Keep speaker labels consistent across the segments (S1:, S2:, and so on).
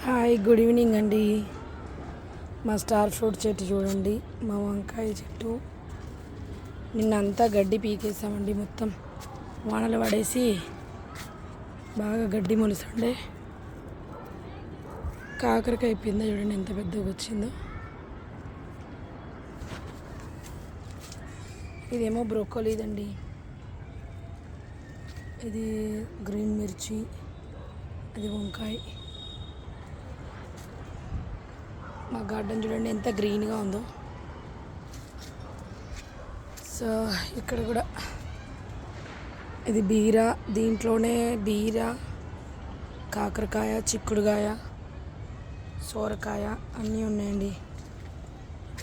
S1: Hi, good evening అండి. మా star fruit చెట్టు చూడండి, మా వంకాయ చెట్టు. నిన్నంతా గడ్డి పీకేసామండి, మొత్తం వానలు పడేసి బాగా గడ్డి మొలుస్తుండే. కాకరకాయ పింద చూడండి ఎంత పెద్దగా వచ్చిందో. ఇదేమో బ్రోకోలీదండి, ఇది గ్రీన్ మిర్చి, అది వంకాయ. మా గార్డెన్ చూడండి ఎంత గ్రీన్గా ఉందో. సో ఇక్కడ కూడా ఇది బీర, దీంట్లోనే బీర, కాకరకాయ, చిక్కుడుకాయ, సోరకాయ అన్నీ ఉన్నాయండి.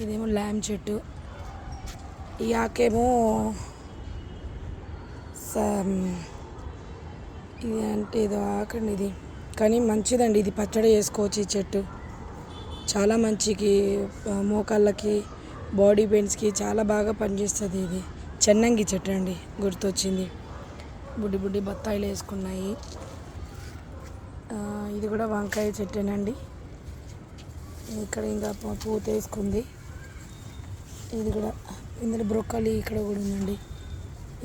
S1: ఇదేమో ల్యామ్ చెట్టు, ఈ ఆకేమో ఇది అంటే ఏదో ఆకండి ఇది, కానీ మంచిదండి. ఇది పచ్చడి చేసుకోవచ్చు. ఈ చెట్టు చాలా మంచికి, మోకాళ్ళకి, బాడీ పెయిన్స్కి చాలా బాగా పనిచేస్తుంది. ఇది చెన్నంగి చెట్టు అండి, గుర్తొచ్చింది. బుడ్డి బుడ్డి బత్తాయిలు వేసుకున్నాయి. ఇది కూడా వంకాయ చెట్టేనండి. ఇక్కడ ఇంకా పూత వేసుకుంది. ఇది కూడా, ఇందులో బ్రొక్కలి ఇక్కడ కూడా ఉందండి.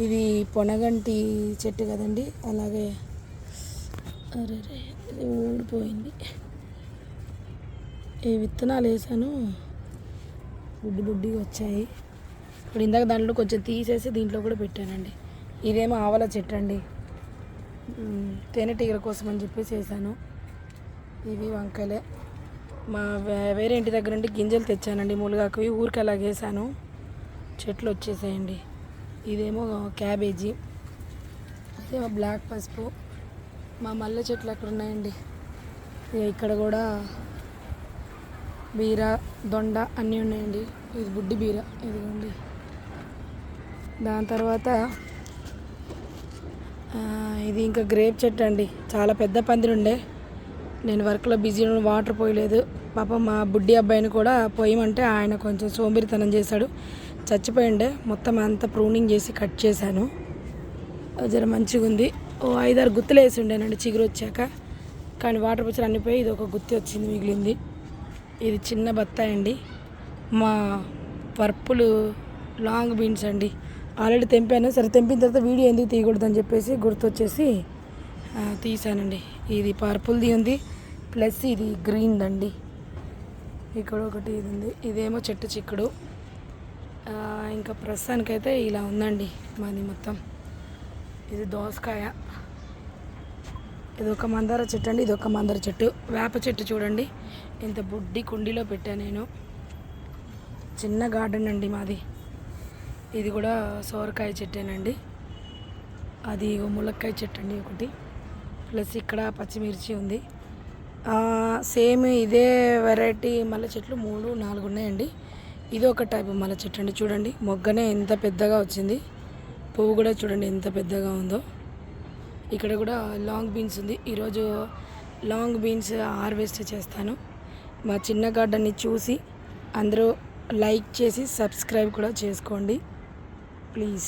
S1: ఇది పొనగంటి చెట్టు కదండి, అలాగే అరే ఇది ఊడిపోయింది. ఈ విత్తనాలు వేసాను, బుడ్డి బుడ్డిగా వచ్చాయి. ఇప్పుడు ఇందాక దాంట్లో కొంచెం తీసేసి దీంట్లో కూడా పెట్టానండి. ఇదేమో ఆవల చెట్టు అండి, తేనెటీగల కోసం అని చెప్పేసి వేసాను. ఇవి వంకాయలే. మా వేరే ఇంటి దగ్గర నుండి గింజలు తెచ్చానండి, మునగాకువి. ఊరికి అలాగ వేసాను, చెట్లు వచ్చేసాయండి. ఇదేమో క్యాబేజీ, ఇదేమో బ్లాక్ పసుపు. మా మల్లె చెట్లు అక్కడ ఉన్నాయండి. ఇక్కడ కూడా బీర, దొండ అన్నీ ఉన్నాయండి. ఇది బుడ్డి బీర, ఇదిగోండి. దాని తర్వాత ఇది ఇంకా గ్రేప్ చెట్టు అండి, చాలా పెద్ద పందిరి ఉండే. నేను వర్క్లో బిజీ, వాటర్ పోయలేదు. పాపం మా బుడ్డి అబ్బాయిని కూడా పోయమంటే ఆయన కొంచెం సోంబేరితనం చేశాడు, చచ్చిపోయిండే. మొత్తం అంతా ప్రూనింగ్ చేసి కట్ చేశాను. జర మంచిగా ఉంది. 5-6 గుత్తులు వేసి ఉండేనండి చిగురు వచ్చాక, కానీ వాటర్ పోసి అన్ని పోయి ఇది ఒక గుత్తి వచ్చింది, మిగిలింది. ఇది చిన్న బత్తాయి అండి. మా పర్పుల్ లాంగ్ బీన్స్ అండి, ఆల్రెడీ తెంపాను. సరే, తెంపిన తర్వాత వీడియో ఎందుకు తీయకూడదని చెప్పేసి గుర్తొచ్చేసి తీసానండి. ఇది పర్పుల్ది ఉంది, ప్లస్ ఇది గ్రీన్ అండి. ఇక్కడ ఒకటి ఇది ఉంది. ఇదేమో చెట్టు చిక్కుడు. ఇంకా ప్రస్తుతానికైతే ఇలా ఉందండి మాది మొత్తం. ఇది దోసకాయ, ఇది ఒక మందార చెట్టు అండి, ఇది ఒక మందార చెట్టు. వేప చెట్టు చూడండి ఇంత బుడ్డి కుండీలో పెట్టాను నేను. చిన్న గార్డెన్ అండి మాది. ఇది కూడా సోరకాయ చెట్టేనండి. అది ములక్కాయ చెట్టు అండి ఒకటి, ప్లస్ ఇక్కడ పచ్చిమిర్చి ఉంది. సేమ్ ఇదే వెరైటీ మల్లె చెట్లు 3-4 ఉన్నాయండి. ఇది ఒక టైప్ మల్లె చెట్టు అండి. చూడండి మొగ్గనే ఎంత పెద్దగా వచ్చింది, పువ్వు కూడా చూడండి ఎంత పెద్దగా ఉందో. ఇక్కడ కూడా లాంగ్ బీన్స్ ఉంది. ఈరోజు లాంగ్ బీన్స్ హార్వెస్ట్ చేస్తాను. మా చిన్న గార్డెన్ని చూసి అందరూ లైక్ చేసి సబ్స్క్రైబ్ కూడా చేసుకోండి ప్లీజ్.